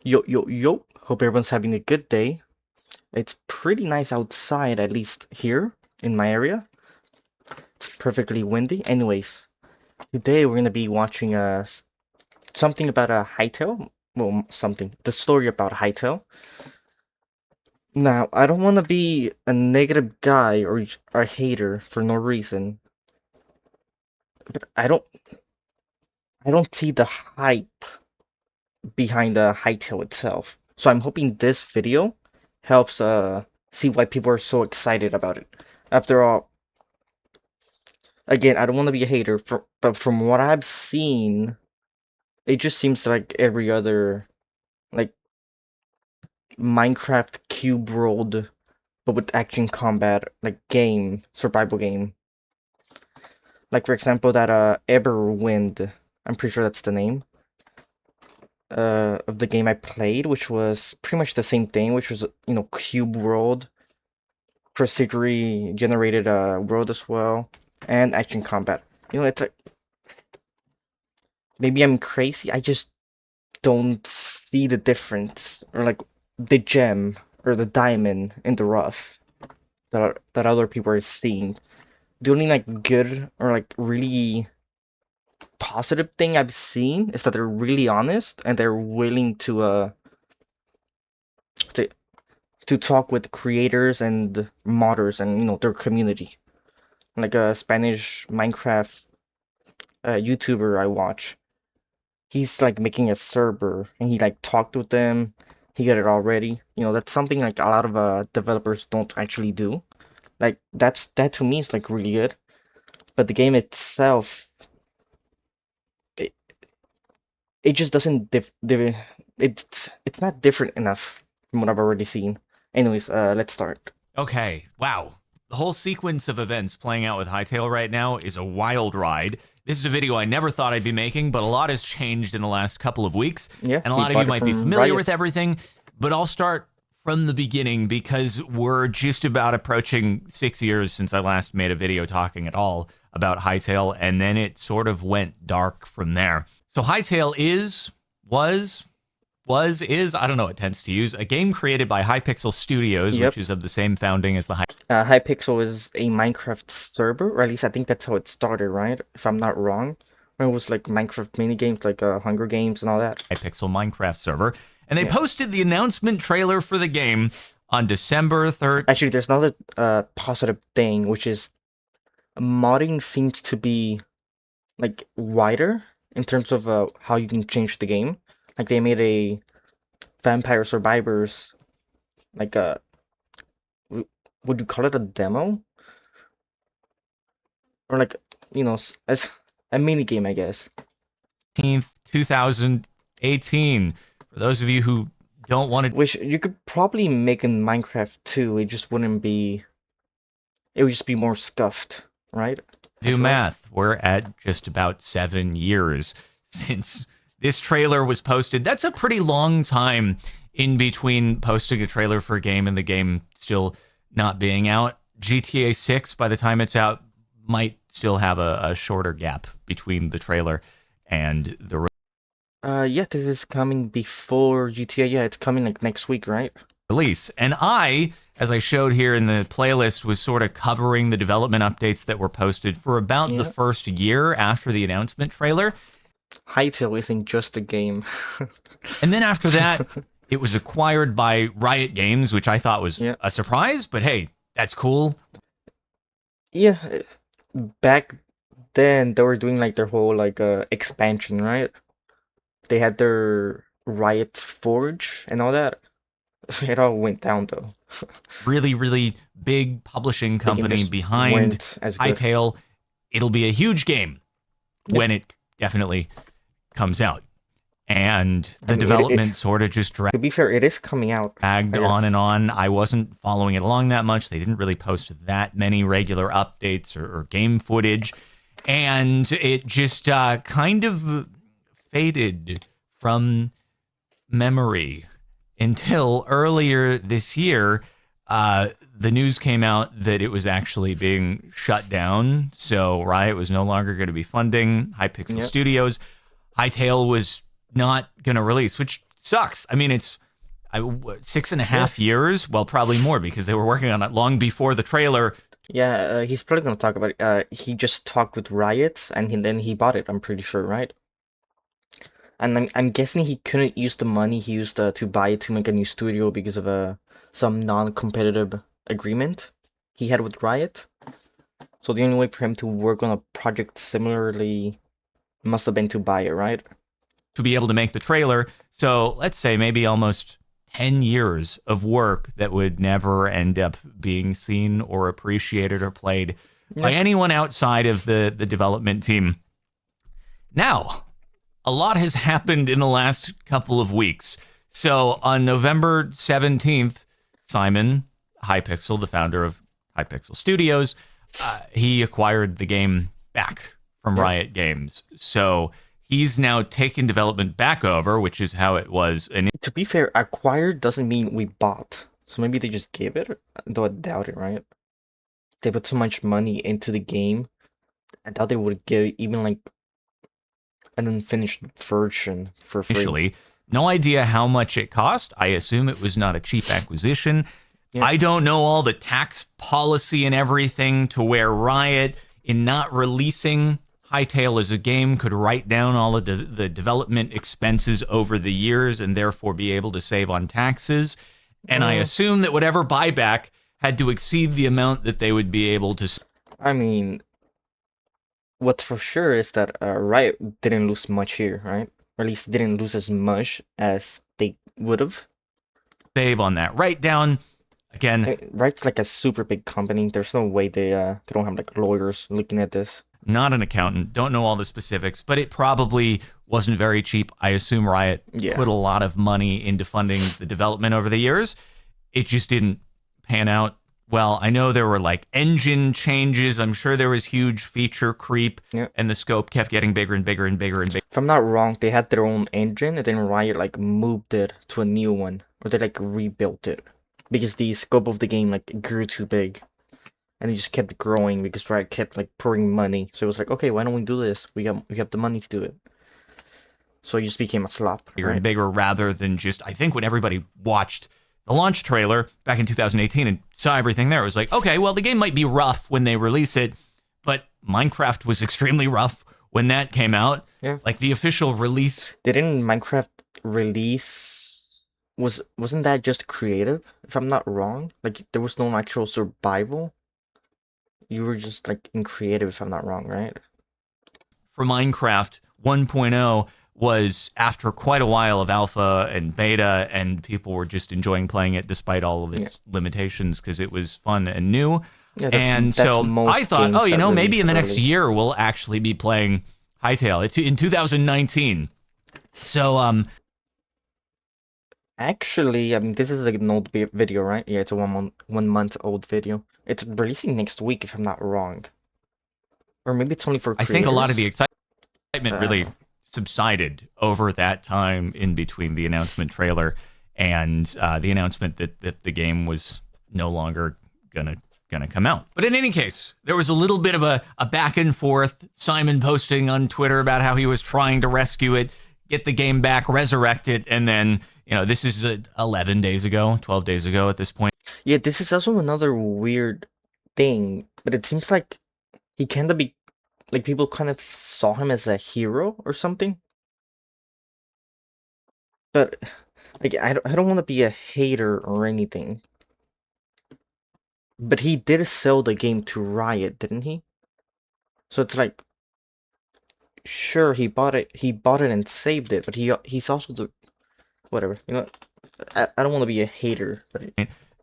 Yo, yo, yo. Hope everyone's having a good day. It's pretty nice outside, at least here in my area. It's perfectly windy. Anyways, today we're gonna be watching something about a Hytale. Well, something. The story about Hytale. Now, I don't want to be a negative guy or a hater for no reason, but I don't see the hype behind the Hytale itself. So I'm hoping this video helps see why people are so excited about it. After all, again, I don't want to be a hater, but from what I've seen, it just seems like every other like Minecraft cube world, but with action combat, like game, survival game. Like for example, that Everwind, I'm pretty sure that's the name of the game I played, which was pretty much the same thing, which was cube world, procedurally generated world as well, and action combat. It's like maybe I'm crazy. I just don't see the difference, or like the gem or the diamond in the rough that other people are seeing. The only like good or like really positive thing I've seen is that they're really honest and they're willing to to talk with creators and modders and their community. Like a Spanish Minecraft YouTuber I watch, he's like making a server and he like talked with them. He got it already. That's something like a lot of developers don't actually do. Like that to me is like really good. But the game itself, it, it just doesn't it's not different enough from what I've already seen. Anyways, let's start. Okay, wow. The whole sequence of events playing out with Hytale right now is a wild ride. This is a video I never thought I'd be making, but a lot has changed in the last couple of weeks, Yeah, and a he lot of you bought it might be from familiar with Riot. everything, but I'll start from the beginning because we're just about approaching 6 years since I last made a video talking at all about Hytale, and then it sort of went dark from there. So Hytale is, I don't know what tense to use, a game created by Hypixel Studios, which Yep. is of the same founding as the Hypixel is a Minecraft server, or at least I think that's how it started, right? If I'm not wrong. When it was like Minecraft mini games, like Hunger Games and all that. Hypixel Minecraft server. And they Yeah. posted the announcement trailer for the game on December 3rd. Actually, there's another positive thing, which is modding seems to be like wider in terms of how you can change the game. Like they made a Vampire Survivors, like would you call it a demo? Or like, as a mini game, I guess. 2018. For those of you who don't want to Which you could probably make in Minecraft too. It would just be more scuffed, right? I do feel like. math, we're at just about 7 years since this trailer was posted. That's a pretty long time in between posting a trailer for a game and the game still not being out. GTA 6, by the time it's out, might still have a shorter gap between the trailer and the Yeah, this is coming before GTA. Yeah, it's coming like next week, right? release. And I, as I showed here in the playlist, was sort of covering the development updates that were posted for about the Yeah. first year after the announcement trailer. Hytale isn't just a game. And then after that, it was acquired by Riot Games, which I thought was Yeah. a surprise, but hey, that's cool. Yeah, back then they were doing like their whole like expansion, right? They had their Riot Forge and all that. It all went down though. Really, really big publishing The game company just behind went as good. Hytale. It'll be a huge game Yep. when it definitely comes out. And I the mean, development sort of just to be fair, it is coming out. dragged I on guess. and on. I wasn't following it along that much. They didn't really post that many regular updates or game footage. And it just kind of faded from memory until earlier this year. The news came out that it was actually being shut down. So Riot was no longer going to be funding Hypixel Yep. Studios. Hytale was not going to release, which sucks. I mean, it's 6.5 Yeah. years. Well, probably more because they were working on it long before the trailer. Yeah, he's probably gonna talk about it. He just talked with Riot, and then he bought it. I'm pretty sure, right? And I'm guessing he couldn't use the money he used to buy it to make a new studio because of some non-competitive agreement he had with Riot. So the only way for him to work on a project similarly must have been to buy it, right? To be able to make the trailer. So let's say maybe almost 10 years of work that would never end up being seen or appreciated or played by Yeah. anyone outside of the development team. Now, a lot has happened in the last couple of weeks. So on November 17th, Simon Hypixel, the founder of Hypixel Studios, he acquired the game back from Riot Games. So he's now taken development back over, which is how it was. And To be fair, acquired doesn't mean we bought. So maybe they just gave it, though I doubt it, right? They put so much money into the game, I doubt they would give even like an unfinished version for free. initially, no idea how much it cost. I assume it was not a cheap acquisition. Yeah. I don't know all the tax policy and everything to where Riot, in not releasing Hytale as a game, could write down all of the development expenses over the years and therefore be able to save on taxes. And I assume that whatever buyback had to exceed the amount that they would be able to I mean, what's for sure is that Riot didn't lose much here, right? Or at least didn't lose as much as they would have. save on that write down. Again, Riot's like a super big company. There's no way they don't have like lawyers looking at this. not an accountant, don't know all the specifics, but it probably wasn't very cheap. I assume Riot put a lot of money into funding the development over the years. It just didn't pan out well. I know there were like engine changes. I'm sure there was huge feature creep, and the scope kept getting bigger and bigger and bigger and bigger. If I'm not wrong, they had their own engine, and then Riot like moved it to a new one, or they like rebuilt it because the scope of the game like grew too big. And it just kept growing because Riot kept like pouring money. So it was like, okay, why don't we do this? We have the money to do it. So it just became a slop. Bigger and bigger rather than just, I think when everybody watched the launch trailer back in 2018 and saw everything there, it was like, okay, well, the game might be rough when they release it, but Minecraft was extremely rough when that came out. Yeah. Like the official release. Didn't Minecraft release wasn't that just creative, if I'm not wrong? Like there was no actual survival. You were just like in creative, if I'm not wrong, right? For Minecraft 1.0 was after quite a while of alpha and beta, and people were just enjoying playing it despite all of its limitations because it was fun and new. Yeah, and that's so I thought, oh, you know, maybe in the next early. year we'll actually be playing Hytale. It's in 2019. So actually, I mean, this is like an old video, right? Yeah, it's a 1 month old video. It's releasing next week, if I'm not wrong. Or maybe it's only for I creators. think a lot of the excitement really subsided over that time in between the announcement trailer and the announcement that the game was no longer gonna come out. But in any case, there was a little bit of a back and forth. Simon posting on Twitter about how he was trying to rescue it, get the game back, resurrect it, and then, you know, this is 11 days ago, 12 days ago at this point. Yeah, this is also another weird thing, but it seems like he kind of like people kind of saw him as a hero or something. But like I don't want to be a hater or anything. But he did sell the game to Riot, didn't he? So it's like, sure, he bought it and saved it, but he's also the whatever. You know, I don't want to be a hater, but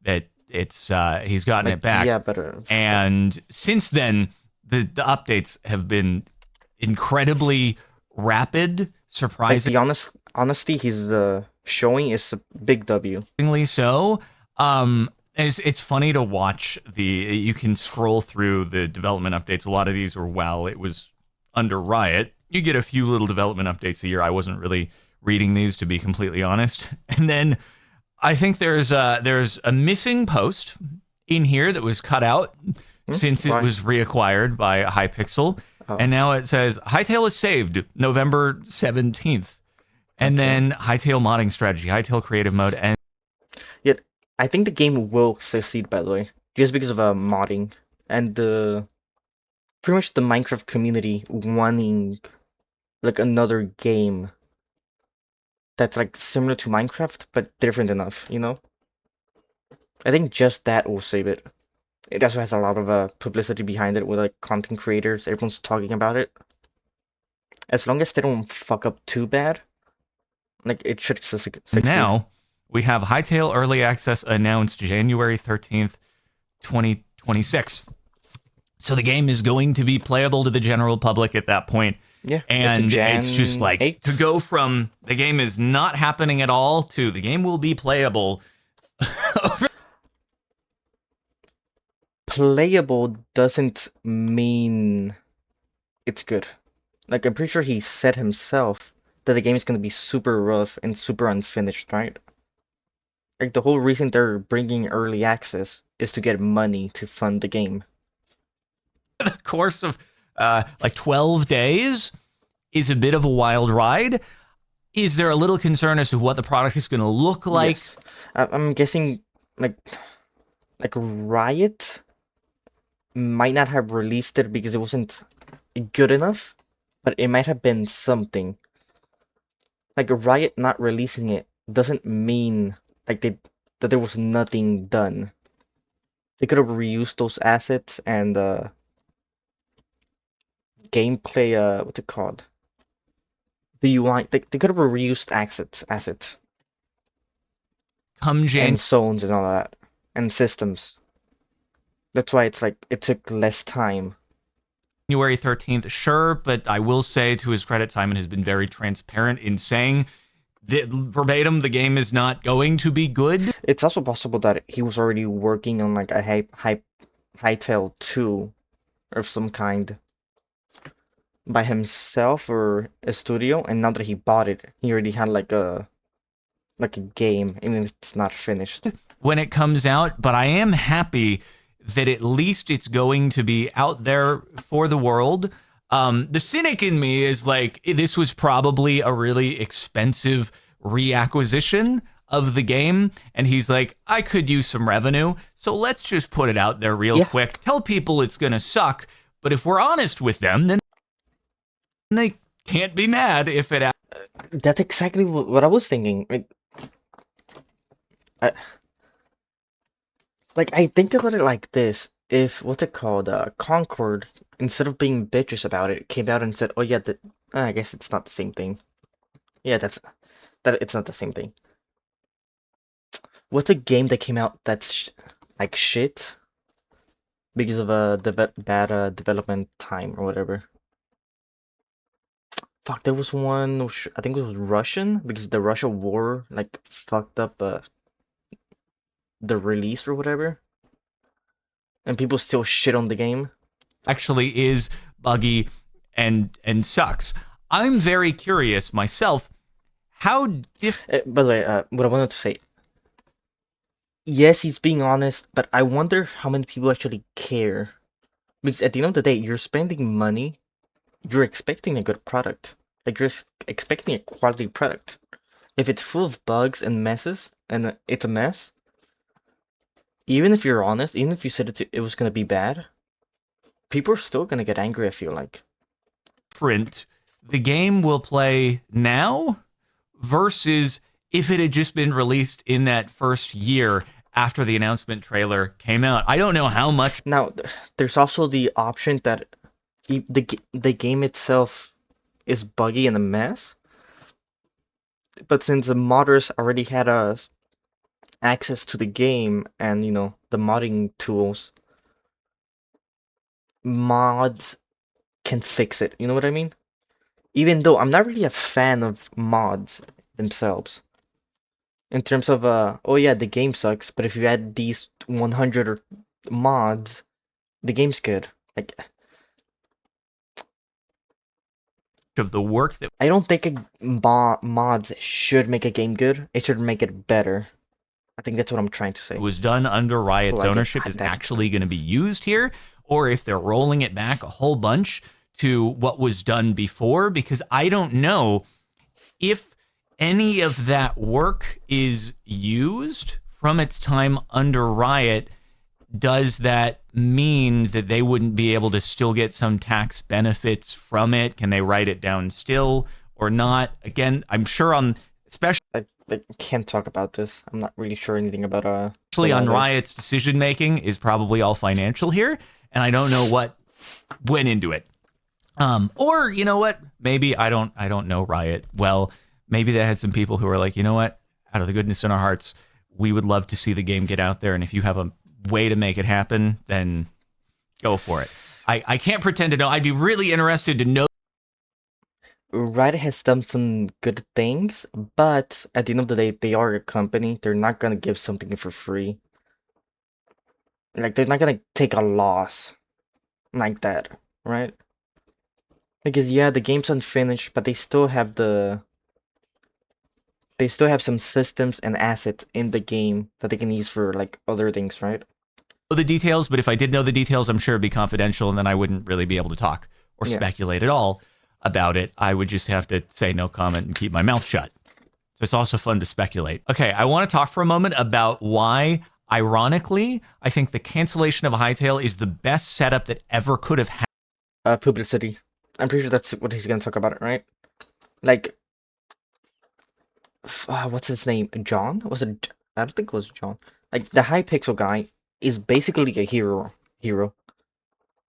That it's he's gotten like, it back. yeah, but and since then, the updates have been incredibly rapid, surprising. like the honesty he's showing is a big W. So, it's funny to watch you can scroll through the development updates. A lot of these were while it was under Riot. You get a few little development updates a year. I wasn't really reading these, to be completely honest. And then I think there's a missing post in here that was cut out since it was reacquired by Hypixel. And now it says Hytale is saved November 17th. And Okay. then Hytale modding strategy, Hytale creative mode, and Yet I think the game will succeed, by the way, just because of modding and the pretty much the Minecraft community wanting like another game that's like similar to Minecraft but different enough, you know? I think just that will save it. It also has a lot of publicity behind it with like content creators. Everyone's talking about it. As long as they don't fuck up too bad, like it should succeed. now we have Hytale early access announced January 13th, 2026. So the game is going to be playable to the general public at that point. Yeah, it's a And it's just Jan like to 8th. go from the game is not happening at all to the game will be playable. Playable doesn't mean it's good. Like, I'm pretty sure he said himself that the game is going to be super rough and super unfinished, right? Like, the whole reason they're bringing early access is to get money to fund the game. The course of like 12 days is a bit of a wild ride. Is there a little concern as to what the product is going to look like? Yes. I'm guessing, like, like Riot might not have released it because it wasn't good enough, but it might have been something. Like Riot not releasing it doesn't mean like that there was nothing done. They could have reused those assets and gameplay what's it called? The UI they could have reused assets Come and zones and all that and systems. That's why it's like it took less time. January 13th, sure, but I will say to his credit, Simon has been very transparent in saying that verbatim the game is not going to be good. It's also possible that he was already working on like a Hytale 2 of some kind by himself or a studio, and now that he bought it, he already had like a game, even if it's not finished. When it comes out, but I am happy that at least it's going to be out there for the world. The cynic in me is like, this was probably a really expensive reacquisition of the game. And he's like, I could use some revenue. So let's just put it out there real Yeah, quick. Tell people it's going to suck. But if we're honest with them, then they can't be mad if it. that's exactly what I was thinking. I, I think about it like this. If what's it called, Concord, instead of being bitches about it, came out and said, "Oh yeah, I guess it's not the same thing." Yeah, that it's not the same thing. What's a game that came out that's like shit because of bad development time or whatever? Fuck, there was one. I think it was Russian because the Russia war like fucked up the release or whatever, and people still shit on the game. Actually is buggy and sucks. I'm very curious myself how different By the way, what I wanted to say, yes, he's being honest, but I wonder how many people actually care. Because at the end of the day, you're spending money, you're expecting a good product. Like you're expecting a quality product. If it's full of bugs and messes, and it's a mess, even if you're honest, even if you said it was gonna be bad, people are still gonna get angry, I feel like. the game will play now versus if it had just been released in that first year after the announcement trailer came out. I don't know how much Now, there's also the option that the game itself is buggy and a mess, but since the modders already had access to the game and the modding tools, mods can fix it. You know what I mean? Even though I'm not really a fan of mods themselves, in terms of oh yeah, the game sucks, but if you add these 100 mods, the game's good. Like of the work that I don't think mods should make a game good. It should make it better. I think that's what I'm trying to say. was done under Oh, Riot's I get ownership is that's actually going to be used here, or if they're rolling it back a whole bunch to what was done before, because I don't know if any of that work is used from its time under Riot, does that mean that they wouldn't be able to still get some tax benefits from it? Can they write it down still or not? Again, I'm sure on I can't talk about this. I'm not really sure anything about the especially law on there. Riot's decision making is probably all financial here, and I don't know what went into it. Or you know what? Maybe I don't know Riot well. Maybe they had some people who were like, you know what? Out of the goodness in our hearts, we would love to see the game get out there, and if you have a way to make it happen, then go for it. I can't pretend to know. I'd be really interested to know. Riot has done some good things, but at the end of the day, they are a company. They're not gonna give something for free. Like they're not gonna take a loss like that, right? Because yeah, the game's unfinished, but they still have some systems and assets in the game that they can use for like other things, right? The details, but if I did know the details, I'm sure it'd be confidential, and then I wouldn't really be able to talk or Yeah. speculate at all about it. I would just have to say no comment and keep my mouth shut. So it's also fun to speculate. Okay, I want to talk for a moment about why, ironically, I think the cancellation of Hytale is the best setup that ever could have happened. Publicity. I'm pretty sure that's what he's gonna talk about, right? Like, what's his name? John? Was it? I don't think it was John. Like the Hypixel guy is basically a hero. Hero.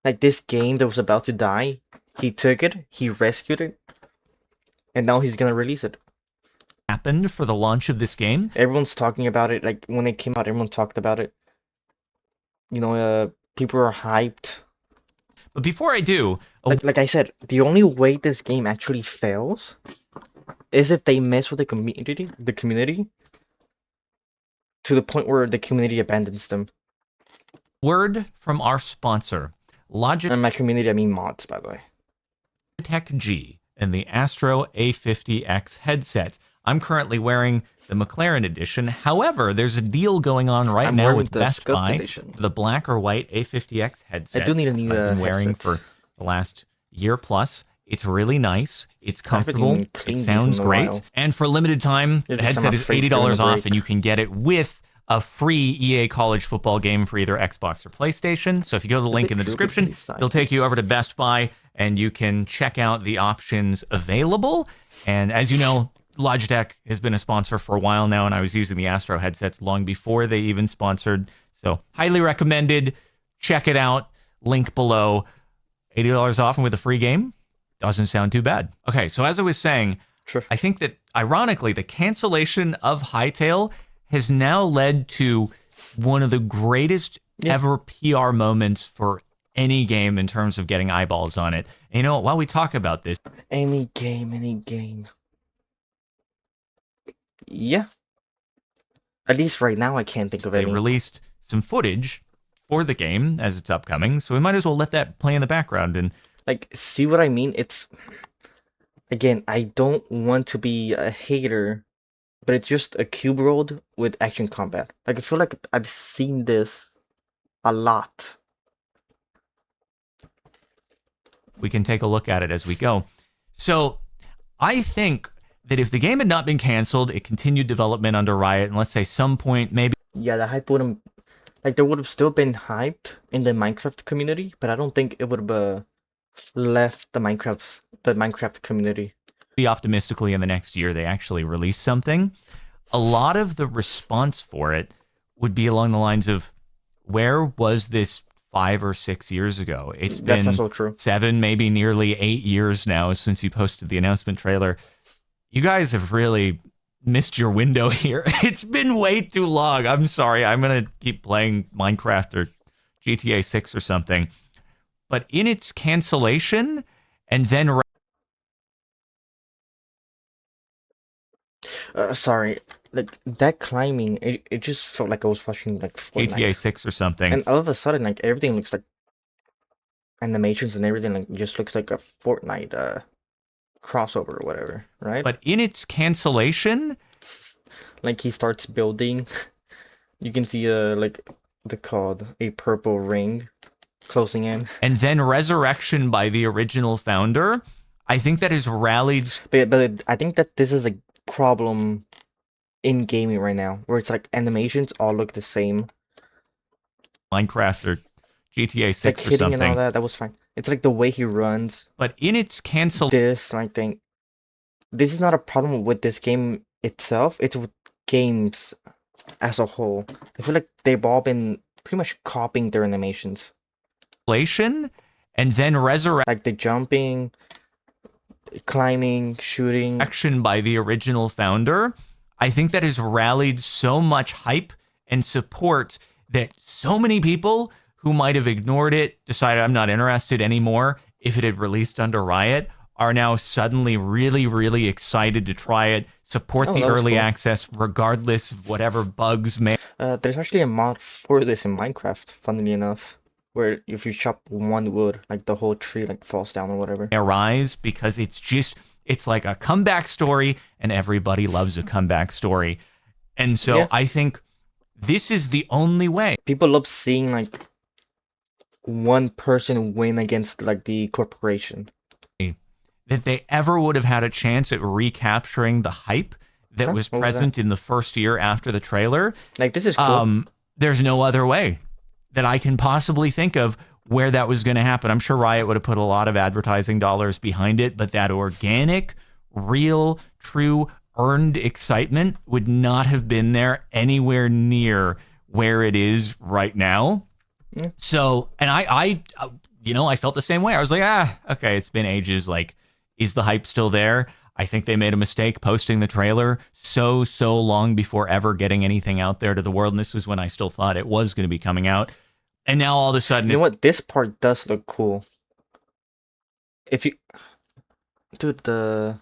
Like this game that was about to die, he took it, he rescued it, and now he's gonna release it. Happened for the launch of this game. Everyone's talking about it. Like when it came out, everyone talked about it. You know, people are hyped. But before I do, Like I said, the only way this game actually fails is if they mess with the community to the point where the community abandons them. word from our sponsor, Logitech And my community, I mean mods, by the way. G and the Astro A50X headset. I'm currently wearing the McLaren edition. However, there's a deal going on right I'm now wearing with the Best Scuffed Buy edition. for the black or white A50X I headset do need a new I've been wearing headset. for the last year plus. It's really nice. It's I haven't comfortable. even It cleaned these sounds in a great. while. And for a limited time, Yeah, the because I'm headset is afraid they're $80 gonna off, break. and you can get it with a free EA College football game for either Xbox or PlayStation. So if you go to the link in the description, it'll take you over to Best Buy, and you can check out the options available. And as you know, Logitech has been a sponsor for a while now, and I was using the Astro headsets long before they even sponsored. So highly recommended. Check it out. Link below. $80 off and with a free game. Doesn't sound too bad. Okay, so as I was saying, Sure. I think that ironically, the cancellation of Hytale has now led to one of the greatest ever PR moments for any game in terms of getting eyeballs on it. And you know what? While we talk about this, Any game, any game. Yeah. At least right now I can't think of they any. released some footage for the game as it's upcoming, so we might as well let that play in the background. And Like, see what I mean? It's again, I don't want to be a hater, but it's just a cube world with action combat. Like I feel like I've seen this a lot. we can take a look at it as we go. So I think that if the game had not been canceled, it continued development under Riot, and let's say some point maybe Yeah, the hype wouldn't like there would have still been hyped in the Minecraft community, but I don't think it would have left the Minecraft community. optimistically in the next year they actually release something, a lot of the response for it would be along the lines of, where was this 5 or 6 years ago? It's That's been also true. 7, maybe nearly 8 years now since you posted the announcement trailer. You guys have really missed your window here. It's been way too long. I'm sorry. I'm going to keep playing Minecraft or GTA 6 or something. But in its cancellation and then Sorry, like that climbing, it just felt like I was watching like GTA Fortnite. 6 or something. And all of a sudden, like everything looks like animations and everything like just looks like a Fortnite crossover or whatever, right? But in its cancellation, Like he starts building, you can see like the called a purple ring closing in. and then resurrection by the original founder, I think that has rallied But I think that this is a problem in gaming right now, where it's like animations all look the same. Minecraft or GTA Like 6 or hitting and all something. that, that was fine. It's like the way he runs. But in its cancel This, I think, this is not a problem with this game itself. It's with games as a whole. I feel like they've all been pretty much copying their animations. cancellation and then Like the jumping, climbing, shooting. resurrection by the original founder, I think that has rallied so much hype and support that so many people who might have ignored it, decided I'm not interested anymore if it had released under Riot, are now suddenly really, really excited to try it, support Oh, the that was early cool. access regardless of whatever bugs may There's actually a mod for this in Minecraft, funnily enough, where if you chop one wood, like the whole tree like falls down or whatever. arise, because it's like a comeback story and everybody loves a comeback story. And so Yeah, I think this is the only way people love seeing like one person win against like the corporation. that they ever would have had a chance at recapturing the hype that Huh? was What was that? present in the first year after the trailer. Like this is cool. There's no other way that I can possibly think of where that was going to happen. I'm sure Riot would have put a lot of advertising dollars behind it, but that organic, real, true, earned excitement would not have been there anywhere near where it is right now. Yeah. So, and I felt the same way. I was like, okay, it's been ages. Like, is the hype still there? I think they made a mistake posting the trailer so long before ever getting anything out there to the world. And this was when I still thought it was going to be coming out. And now all of a sudden You know it's what? This part does look cool. If you, dude, the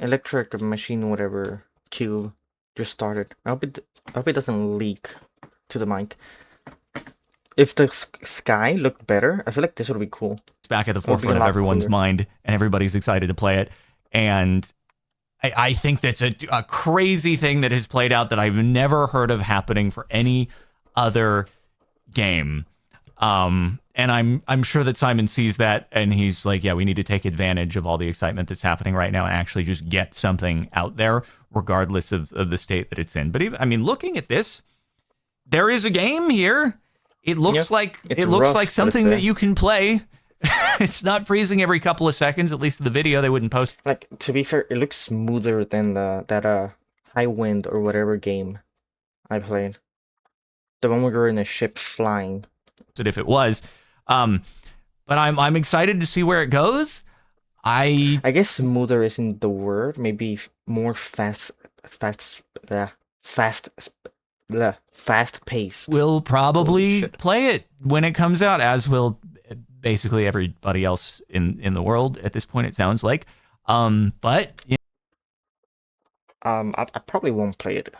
electric machine, whatever cube just started. I hope it doesn't leak to the mic. If the sky looked better, I feel like this would be cool. back at the It would be a forefront of lot everyone's cooler. mind and everybody's excited to play it. And I think that's a crazy thing that has played out that I've never heard of happening for any other game. And I'm sure that Simon sees that and he's like, yeah, we need to take advantage of all the excitement that's happening right now and actually just get something out there, regardless of the state that it's in. But even, I mean, looking at this, there is a game here. It Yeah, looks like it's rough, but it's something that you can play. It's not freezing every couple of seconds. At least in the video, they wouldn't post like to be fair, it looks smoother than that High Wind or whatever game I played. The one where you're in a ship flying. it if it was. Um, but I'm excited to see where it goes. I I guess smoother isn't the word. Maybe more fast, uh, fast, fast paced. will Holy probably shit. play it when it comes out, as will basically everybody else in the world at this point. It sounds like. But I probably won't play it.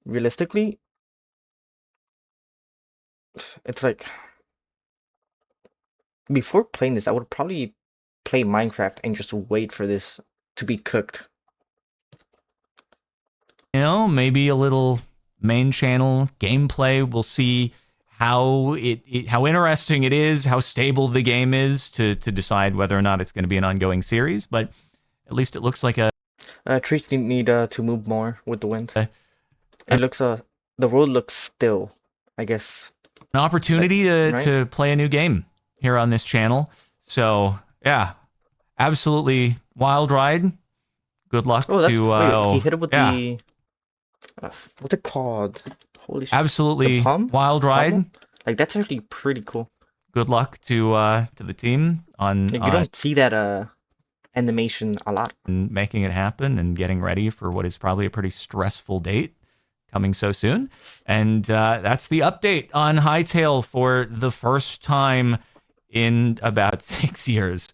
Realistically, it's like before playing this, I would probably play Minecraft and just wait for this to be cooked. maybe a little main channel gameplay. We'll see how how interesting it is, how stable the game is to decide whether or not it's going to be an ongoing series. But at least it looks like Trees need to move more with the wind. an It looks the world looks still, I guess. Like, opportunity right? to play a new game here on this channel. So yeah, absolutely wild ride. Good luck Oh, that's to wait. He hit it with yeah, the what's it called? Holy sh! The absolutely palm? wild ride. Pommel? Like that's actually pretty cool. Good luck to the team on Like you don't see that animation a lot. making it happen and getting ready for what is probably a pretty stressful date coming so soon. And that's the update on Hytale for the first time in about 6 years.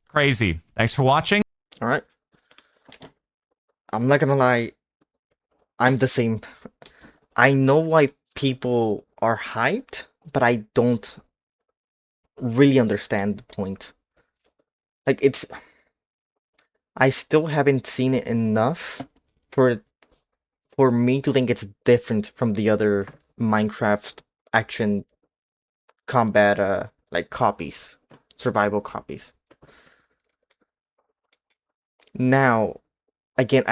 Crazy. Thanks for watching. All right. I'm not gonna lie. I'm the same. I know why people are hyped, but I don't really understand the point. Like it's I still haven't seen it enough for me to think it's different from the other Minecraft action combat like copies, survival copies. Now, again,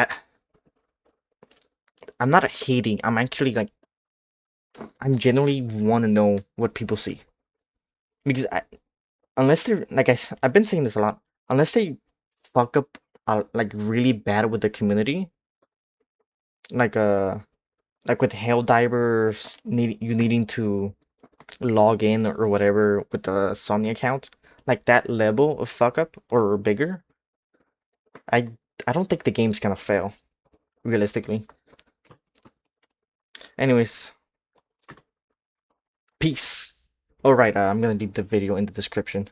I'm not hating. I'm actually like I'm genuinely want to know what people see because unless they're like I've been saying this a lot. Unless they fuck up like really bad with the community, like like with Hell Divers needing to log in or whatever with the Sony account, like that level of fuck up or bigger, I I don't think the game's gonna fail realistically. Anyways, peace. All right, I'm gonna leave the video in the description.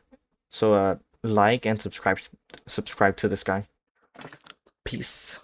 So like and subscribe to this guy. Peace.